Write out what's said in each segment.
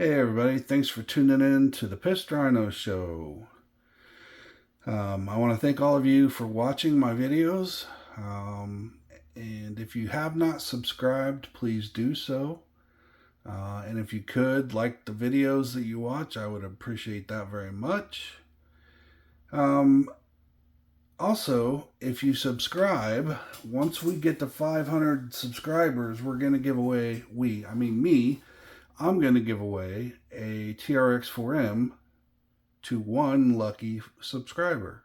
Hey everybody, thanks for tuning in to the Rhino show. I want to thank all of you for watching my videos. And if you have not subscribed, please do so. And if you could like the videos that you watch, I would appreciate that very much. Also, if you subscribe, once we get to 500 subscribers, we're going to give away, I'm going to give away a Trx4m to one lucky subscriber.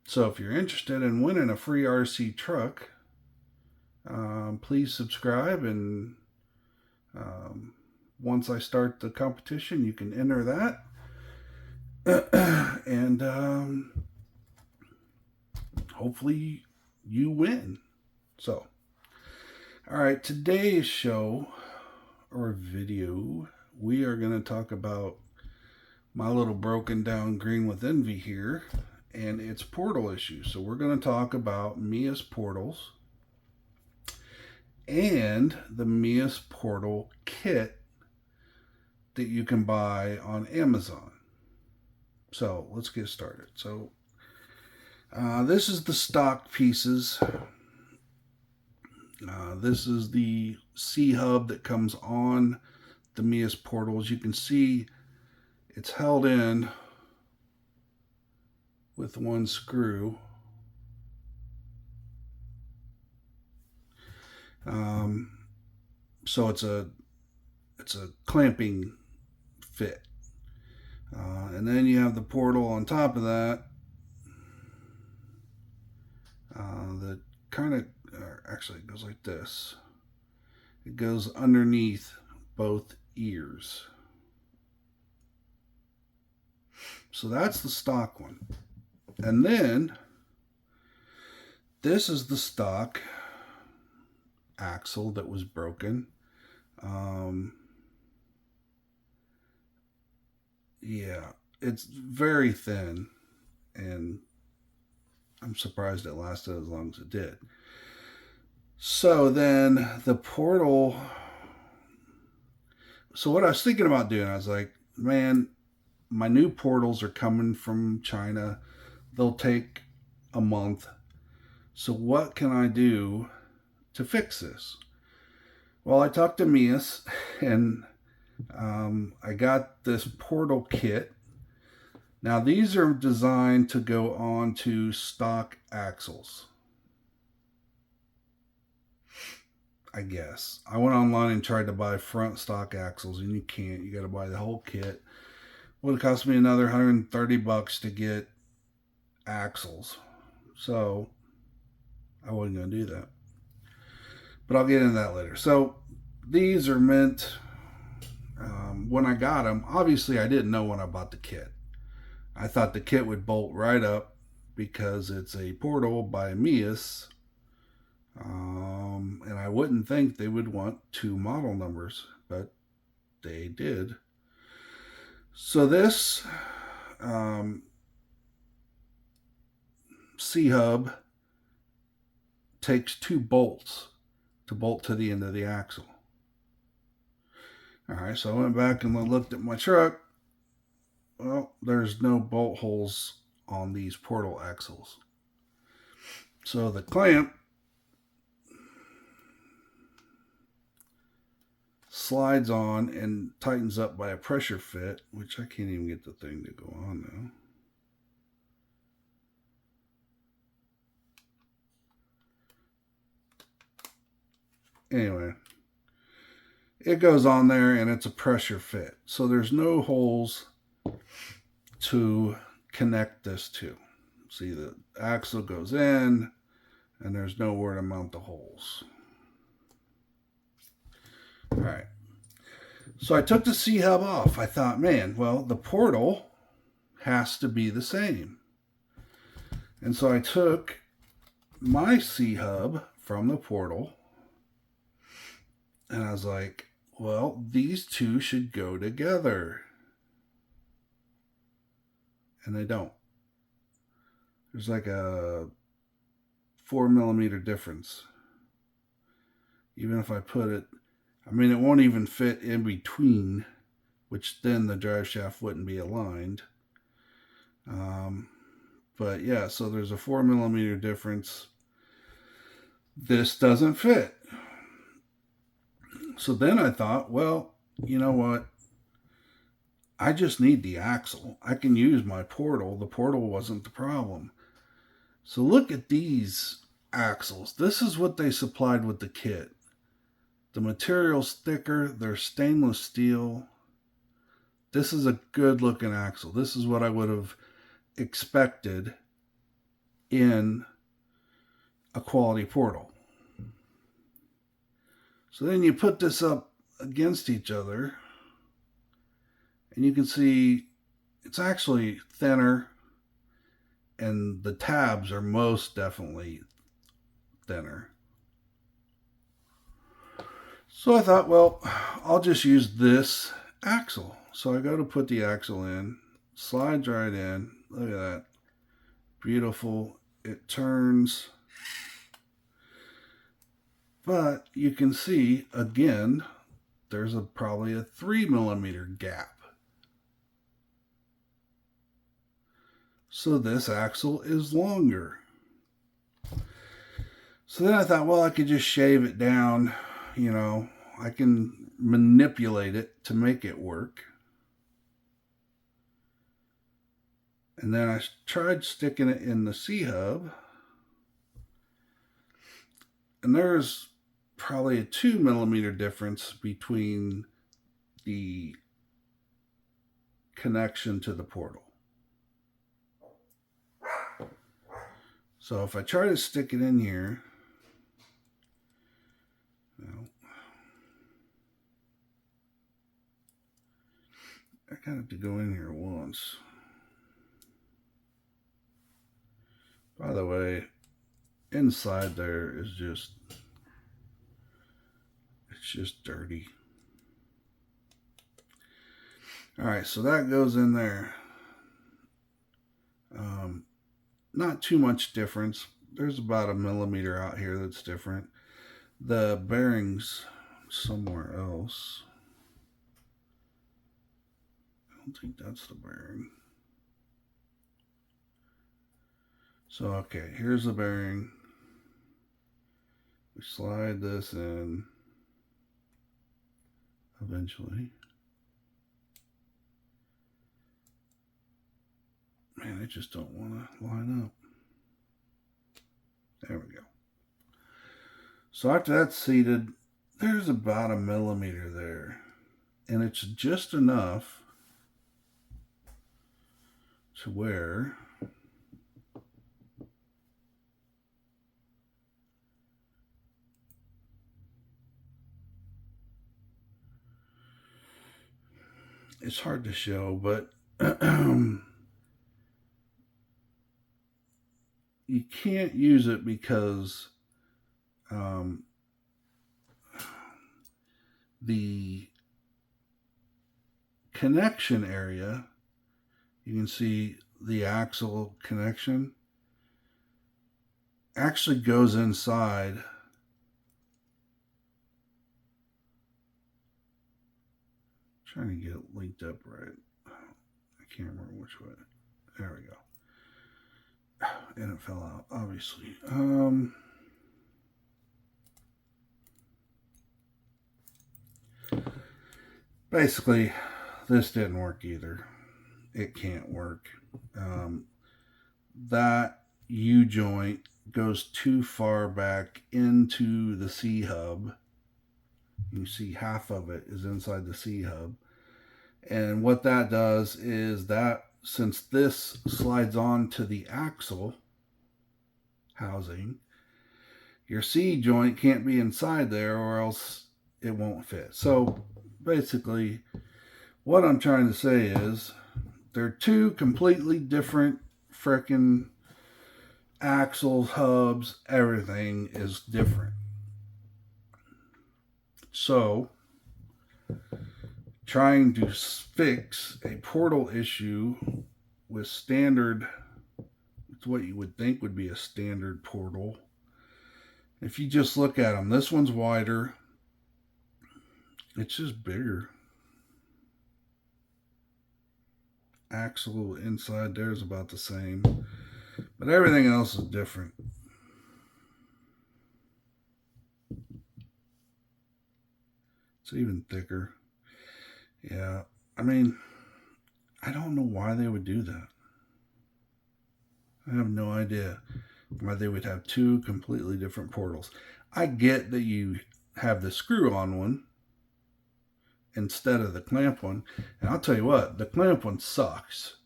So if you're interested in winning a free RC truck, please subscribe, and once I start the competition, you can enter that. And hopefully you win. So, all right, today's show or video, we are going to talk about my little broken down green with envy here and its portal issues. So we're going to talk about Meus portals and the Meus portal kit that you can buy on Amazon. So let's get started. So this is the stock pieces. This is the C-hub that comes on the Meus portals. You can see it's held in with one screw. So it's a clamping fit. And then you have the portal on top of that. That kind of, actually it goes like this. It goes underneath both ears. So that's the stock one. And then this is the stock axle that was broken. Yeah, it's very thin, and I'm surprised it lasted as long as it did. So then the portal, so what I was thinking about doing, I was like, man, my new portals are coming from China. They'll take a month. So what can I do to fix this? Well, I talked to Meus, and I got this portal kit. Now these are designed to go on to stock axles, I guess. I went online and tried to buy front stock axles, and you can't. You got to buy the whole kit. Would have cost me another $130 to get axles. So I wasn't going to do that. But I'll get into that later. So these are meant, when I got them, obviously I didn't know when I bought the kit. I thought the kit would bolt right up because it's a portal by Meus. And I wouldn't think they would want two model numbers, but they did. So this C-hub takes two bolts to bolt to the end of the axle. All right, so I went back and looked at my truck. Well, there's no bolt holes on these portal axles. So the clamp slides on and tightens up by a pressure fit, which I can't even get the thing to go on now. Anyway, it goes on there and it's a pressure fit. So there's no holes to connect this to. See, the axle goes in and there's nowhere to mount the holes. All right. So I took the C-hub off. I thought, man, well, the portal has to be the same. And so I took my C-hub from the portal, and I was like, well, these two should go together. And they don't. There's like a 4mm difference. Even if I put it, I mean, it won't even fit in between which then the drive shaft wouldn't be aligned. But yeah, so there's a 4 millimeter difference. This doesn't fit. So then I thought, well, you know what? I just need the axle. I can use my portal. The portal wasn't the problem. So look at these axles. This is what they supplied with the kit. The material's thicker. They're stainless steel. This is a good looking axle. This is what I would have expected in a quality portal. So then you put this up against each other, and you can see it's actually thinner, and the tabs are most definitely thinner. So I thought, well, I'll just use this axle. So I go to put the axle in, slides right in. Look at that. Beautiful. It turns. But you can see, again, there's probably a 3 millimeter gap. So this axle is longer. So then I thought, well, I could just shave it down. You know, I can manipulate it to make it work. And then I tried sticking it in the C-hub. And there's probably a 2 millimeter difference between the connection to the portal. So if I try to stick it in here, I got it to go in here once. By the way, inside there is just, it's just dirty. All right, so that goes in there. Not too much difference. There's about a millimeter out here that's different. The bearings somewhere else. I don't think that's the bearing. So, okay, here's the bearing. We slide this in eventually. Man, I just don't want to line up. There we go. So after that's seated, there's about a millimeter there. And it's just enough to where it's hard to show, but you can't use it because the connection area, you can see the axle connection actually goes inside trying to get it linked up right. I can't remember which way. There we go. And it fell out, obviously. Basically, this didn't work either. It can't work. That U-joint goes too far back into the C-hub. You see half of it is inside the C-hub. And what that does is that since this slides on to the axle housing, your C-joint can't be inside there or else it won't fit. So basically, what I'm trying to say is they're two completely different frickin' axles, hubs, everything is different. So, trying to fix a portal issue with standard, it's what you would think would be a standard portal. If you just look at them, this one's wider. It's just bigger. axle inside there is about the same, but everything else is different. It's even thicker. Yeah, I mean, I don't know why they would do that. I have no idea why they would have two completely different portals. I get that you have the screw on one instead of the clamp one. And I'll tell you what, the clamp one sucks.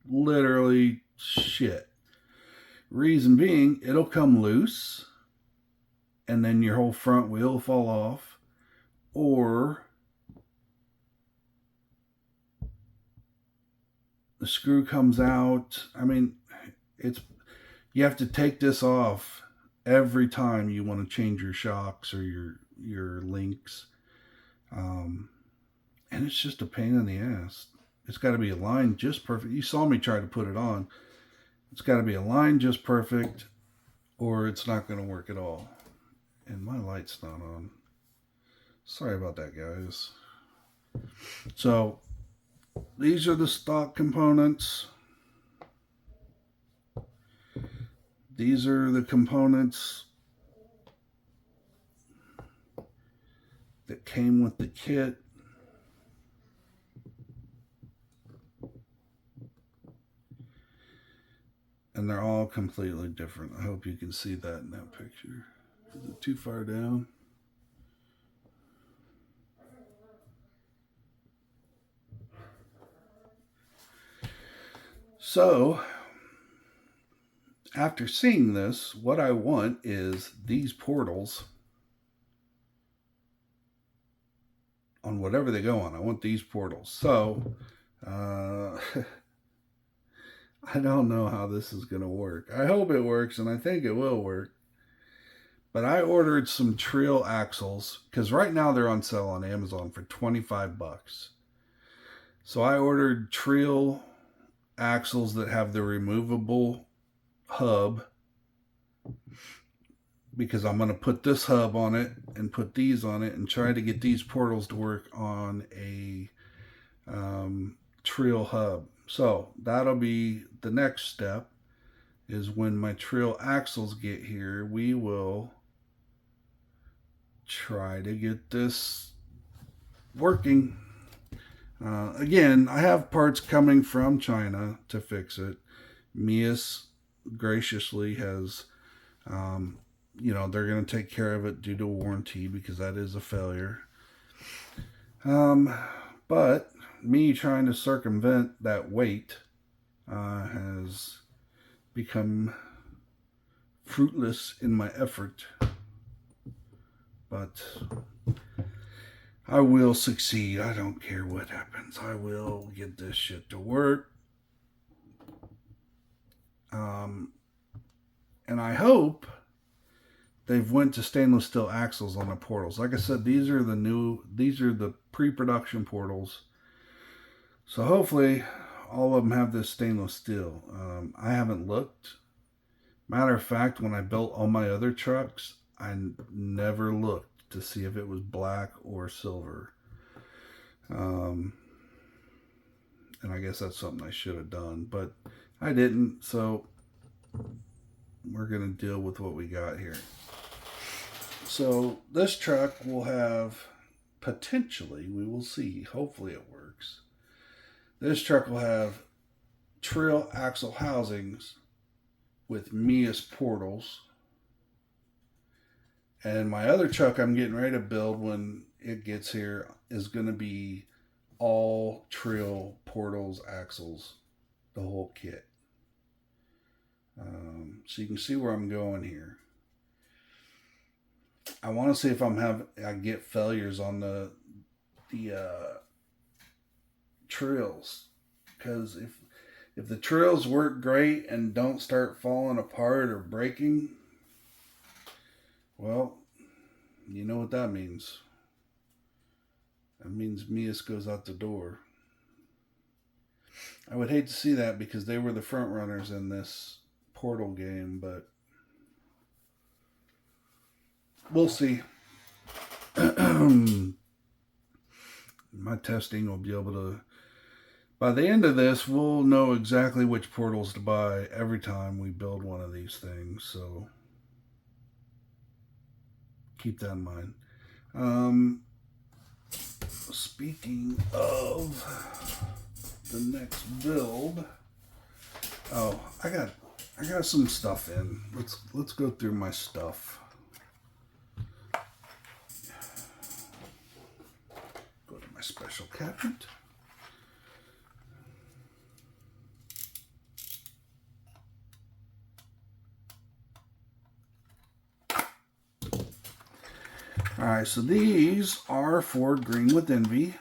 Literally shit. Reason being, it'll come loose and then your whole front wheel will fall off, or the screw comes out. I mean, it's you have to take this off every time you want to change your shocks or your links. And it's just a pain in the ass. It's got to be aligned just perfect. You saw me try to put it on. It's got to be aligned just perfect, or it's not going to work at all. And my light's not on. Sorry about that, guys. So these are the stock components. These are the components that came with the kit. And they're all completely different. I hope you can see that in that picture. Is it too far down? So, after seeing this, what I want is these portals on whatever they go on. I want these portals. So, I don't know how this is going to work. I hope it works, and I think it will work. But I ordered some Trail axles because right now they're on sale on Amazon for $25. So I ordered Trail axles that have the removable hub because I'm going to put this hub on it and put these on it and try to get these portals to work on a Trail hub. So that'll be the next step, is when my Trail axles get here, we will try to get this working. Again, I have parts coming from China to fix it. Meus graciously has, they're going to take care of it due to warranty because that is a failure. But me trying to circumvent that weight has become fruitless in my effort. But I will succeed. I don't care what happens. I will get this shit to work. And I hope they've went to stainless steel axles on the portals. Like I said, these are the pre-production portals. So hopefully all of them have this stainless steel. I haven't looked. Matter of fact, when I built all my other trucks, I never looked to see if it was black or silver. And I guess that's something I should have done, but I didn't. So we're going to deal with what we got here. So this truck will have, potentially, we will see, hopefully it works. This truck will have Trail axle housings with Meus portals. And my other truck I'm getting ready to build when it gets here is going to be all Trail portals, axles, the whole kit. So you can see where I'm going here. I want to see if I get failures on the trails, because if the trails work great and don't start falling apart or breaking, well, you know what that means. That means Meus goes out the door. I would hate to see that because they were the front runners in this portal game, but we'll see. My testing will be able to By the end of this, we'll know exactly which portals to buy every time we build one of these things. So keep that in mind. Speaking of the next build, oh, I got some stuff in. Let's go through my stuff. Go to my special cabinet. All right, so these are for Green with Envy.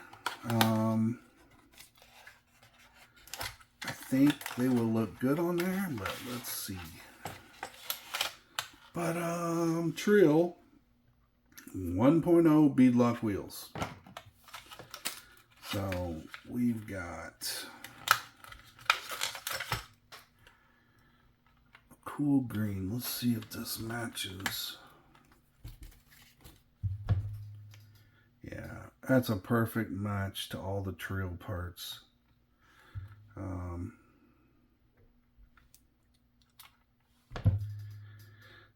I think they will look good on there, but let's see. But Trill 1.0 beadlock wheels. So we've got a cool green. Let's see if this matches. Yeah, that's a perfect match to all the Trill parts.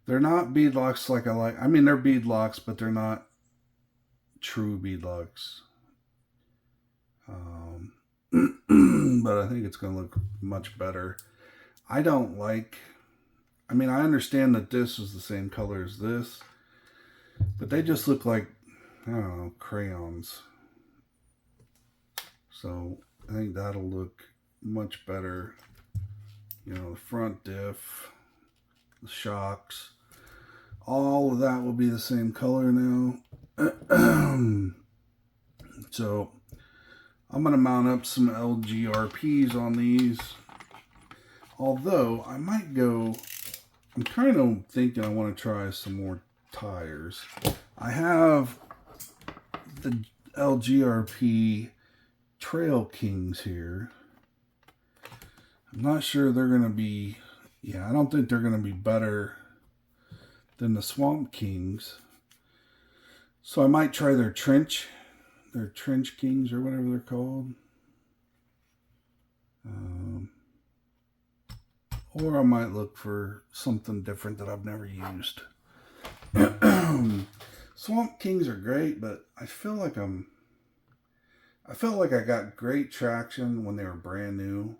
They're not beadlocks like I like. I mean, they're beadlocks, but they're not true beadlocks. But I think it's going to look much better. I don't like... I mean, I understand that this is the same color as this, but they just look like, I don't know, crayons. So I think that'll look much better. You know, the front diff, the shocks, all of that will be the same color now. So I'm going to mount up some LGRPs on these. Although I might go, I'm kind of thinking I want to try some more tires. I have the LGRP Trail Kings here. I'm not sure they're going to be, yeah, I don't think they're going to be better than the Swamp Kings. So I might try their Trench Kings or whatever they're called. Or I might look for something different that I've never used. Swamp Kings are great, but I feel like I felt like I got great traction when they were brand new.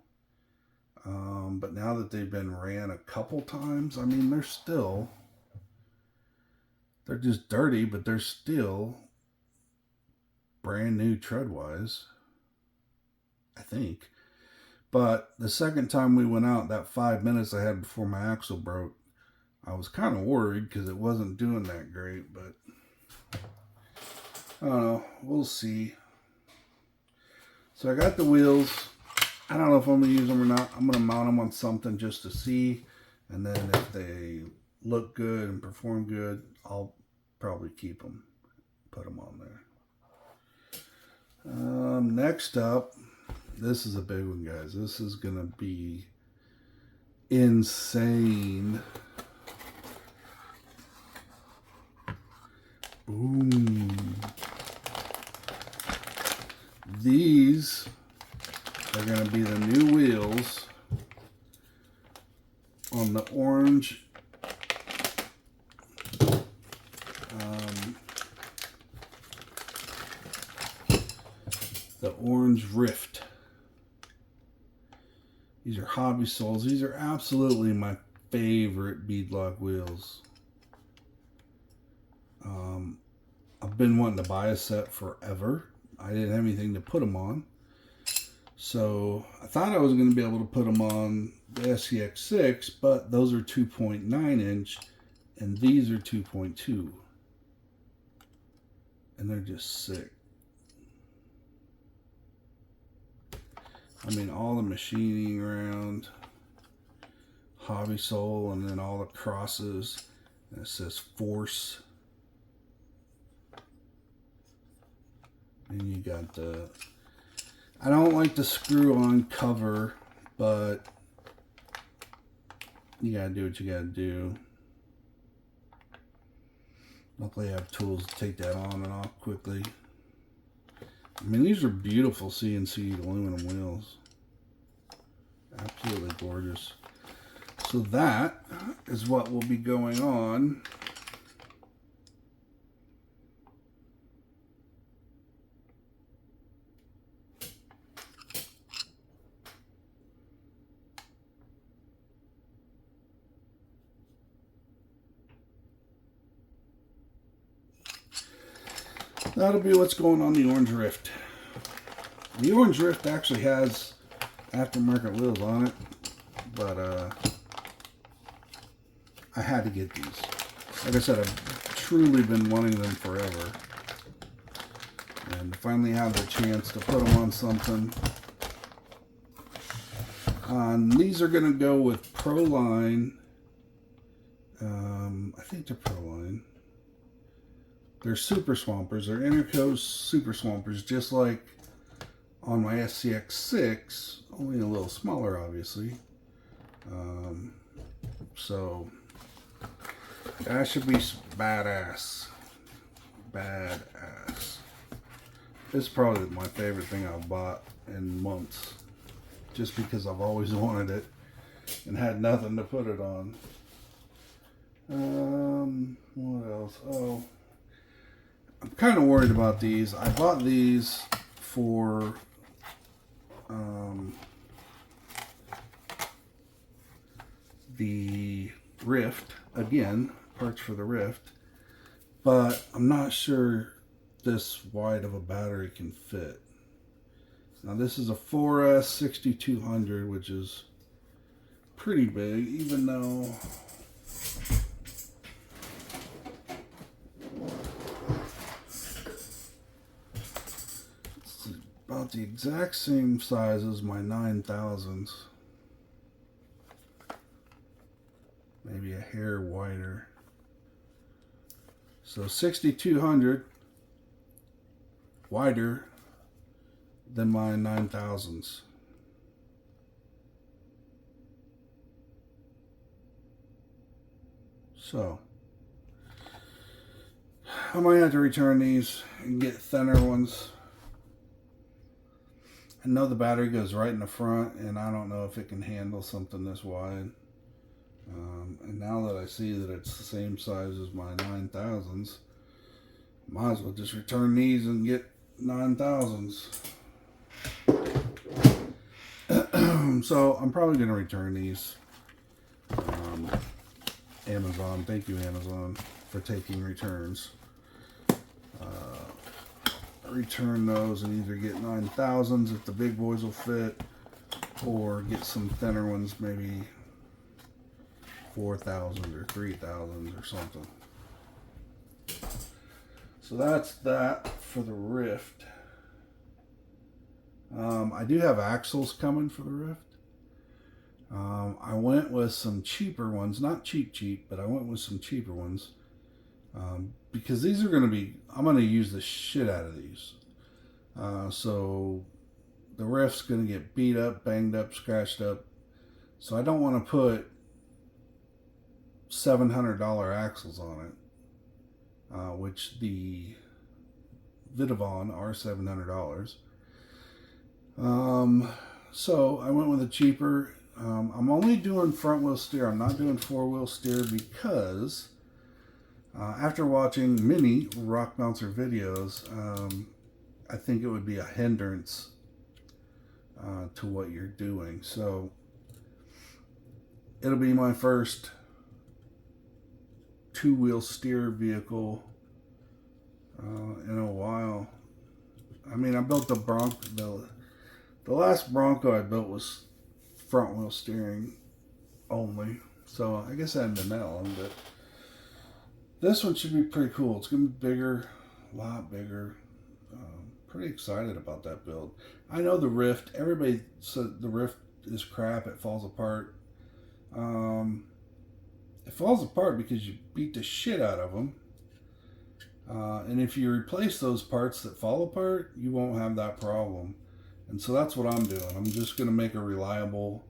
But now that they've been ran a couple times, I mean, they're just dirty, but they're still brand new tread-wise, I think. But the second time we went out, that 5 minutes I had before my axle broke, I was kind of worried because it wasn't doing that great, but I don't know. We'll see. So I got the wheels. I don't know if I'm going to use them or not. I'm going to mount them on something just to see. And then if they look good and perform good, I'll probably keep them, put them on there. Next up, this is a big one, guys. This is going to be insane. Boom. These are going to be the new wheels on the orange Rift. These are hobby soles. These are absolutely my favorite beadlock wheels. I've been wanting to buy a set forever. I didn't have anything to put them on. So I thought I was going to be able to put them on the SCX6, but those are 2.9 inch and these are 2.2. And they're just sick. I mean, all the machining around, hobby sole, and then all the crosses. And it says Force. And you got the, I don't like the screw-on cover, but you gotta do what you gotta do. Luckily I have tools to take that on and off quickly. I mean, these are beautiful CNC aluminum wheels. Absolutely gorgeous. So that is what will be going on. That'll be what's going on the Orange Rift. The Orange Rift actually has aftermarket wheels on it, but I had to get these. Like I said, I've truly been wanting them forever. And to finally have the chance to put them on something. These are going to go with Proline. I think they're Proline. They're Super Swampers. They're Interco Super Swampers, just like on my SCX6, only a little smaller, obviously. So that should be badass. Badass. This is probably my favorite thing I've bought in months, just because I've always wanted it and had nothing to put it on. What else? Oh, I'm kind of worried about these. I bought these for the Rift, again, parts for the Rift, but I'm not sure this wide of a battery can fit. Now this is a 4S 6200, which is pretty big, even though it's about the exact same size as my 9000s. Maybe a hair wider. So 6200 wider than my 9000s. So I might have to return these and get thinner ones. I know the battery goes right in the front, and I don't know if it can handle something this wide. And now that I see that it's the same size as my 9000s, might as well just return these and get 9000s. So I'm probably going to return these. Amazon, thank you Amazon for taking returns. Return those and either get 9000s if the big boys will fit, or get some thinner ones, maybe 4000 or 3000 or something. So that's that for the Rift. I do have axles coming for the Rift. I went with some cheaper ones, not cheap, but I went with some cheaper ones, because these are going to be, I'm going to use the shit out of these. So the Rift's going to get beat up, banged up, scratched up. So I don't want to put $700 axles on it, which the Vitavon are $700. So I went with a cheaper. I'm only doing front wheel steer. I'm not doing four wheel steer because after watching many rock bouncer videos, I think it would be a hindrance to what you're doing. So it'll be my first two-wheel steer vehicle in a while. I mean, I built the Bronco. The last Bronco I built was front wheel steering only, so I guess I haven't been that long. But this one should be pretty cool. It's gonna be bigger, a lot bigger. Pretty excited about that build. I know the Rift. Everybody said the Rift is crap. It falls apart. It falls apart because you beat the shit out of them. And if you replace those parts that fall apart, you won't have that problem. And so that's what I'm doing. I'm just going to make a reliable,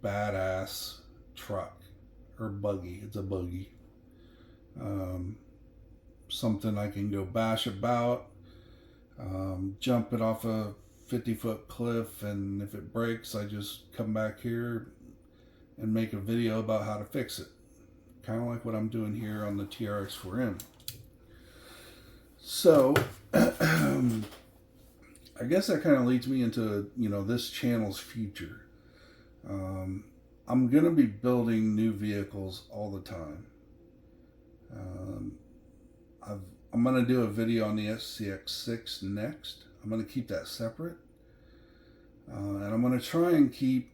badass truck. Or buggy. It's a buggy. Something I can go bash about. jump it off a 50-foot cliff, and if it breaks, I just come back here and make a video about how to fix it. Kind of like what I'm doing here on the Trx4m. So, I guess that kind of leads me into, this channel's future. I'm going to be building new vehicles all the time. I'm going to do a video on the SCX6 next. I'm going to keep that separate. And I'm going to try and keep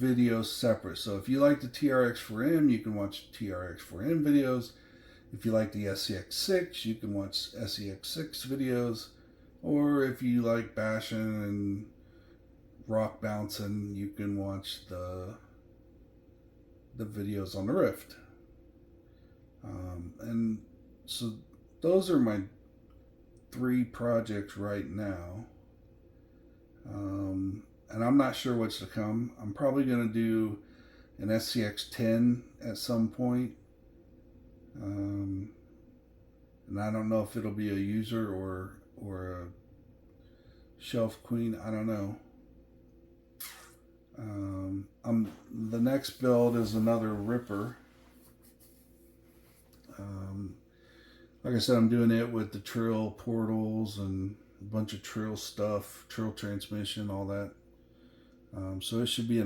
videos separate. So if you like the Trx4m, you can watch Trx4m videos. If you like the SCX6, you can watch SCX6 videos. Or if you like bashing and rock bouncing, you can watch the videos on the Rift. And so those are my 3 projects right now. And I'm not sure what's to come. I'm probably going to do an SCX10 at some point. And I don't know if it'll be a user or a shelf queen. I don't know. The next build is another Ripper. Like I said, I'm doing it with the Trill portals and a bunch of Trill stuff, Trill transmission, all that. So it should be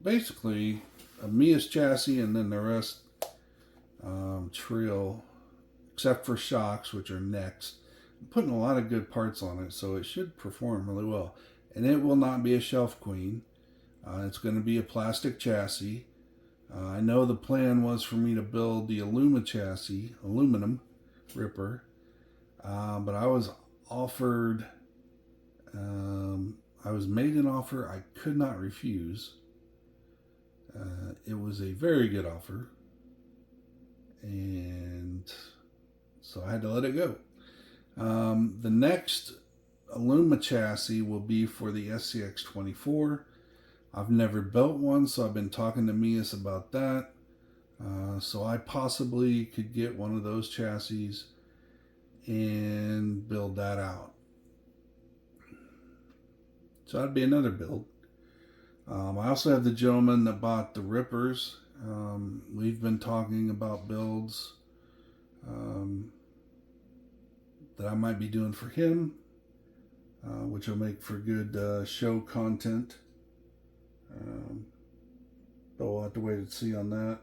basically a Meus chassis, and then the rest Trill, except for shocks, which are next. I'm putting a lot of good parts on it, so it should perform really well. And it will not be a shelf queen. It's going to be a plastic chassis. I know the plan was for me to build the aluminum Ripper, but I was offered, I was made an offer I could not refuse. It was a very good offer, and so I had to let it go. The next aluminum chassis will be for the SCX24. I've never built one, so I've been talking to Meus about that. So I possibly could get one of those chassis and build that out. So that'd be another build. I also have the gentleman that bought the Rippers. We've been talking about builds that I might be doing for him, which will make for good show content. But we'll have to wait and see on that.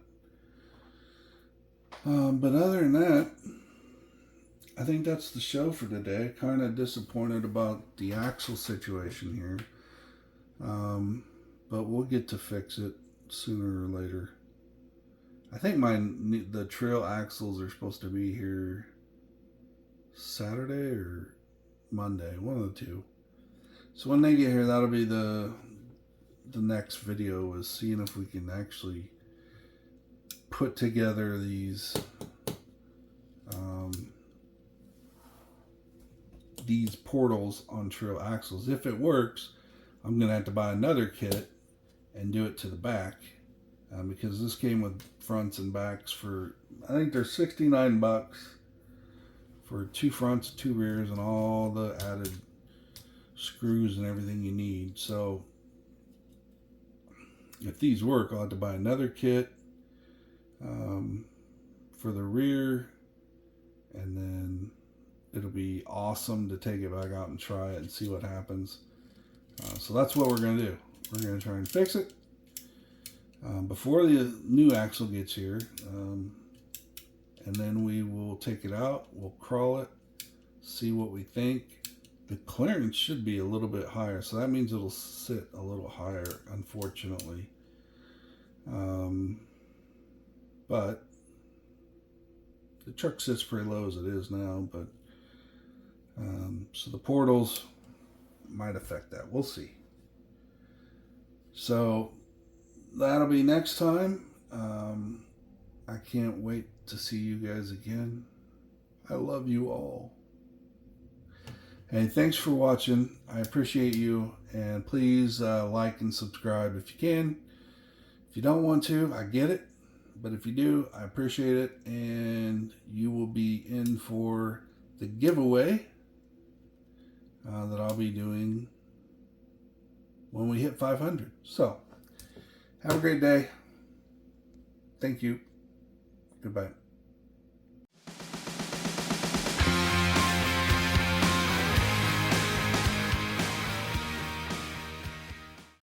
But other than that, I think that's the show for today. Kind of disappointed about the axle situation here. But we'll get to fix it sooner or later. I think the trail axles are supposed to be here Saturday or Monday, one of the two. So when they get here, that'll be the next video, is seeing if we can actually put together these portals on trail axles. If it works, I'm gonna have to buy another kit and do it to the back, because this came with fronts and backs for, I think they're $69 for 2 fronts, 2 rears, and all the added screws and everything you need. So if these work, I'll have to buy another kit for the rear, and then it'll be awesome to take it back out and try it and see what happens. So that's what we're going to do. We're going to try and fix it before the new axle gets here, and then we will take it out, we'll crawl it, see what we think. The clearance should be a little bit higher, so that means it'll sit a little higher, unfortunately. But the truck sits pretty low as it is now, but so the portals might affect that. We'll see. So that'll be next time. I can't wait to see you guys again. I love you all. Hey, thanks for watching. I appreciate you, and please like and subscribe if you can. If you don't want to, I get it, but if you do, I appreciate it, and you will be in for the giveaway that I'll be doing when we hit 500. So, have a great day. Thank you. Goodbye.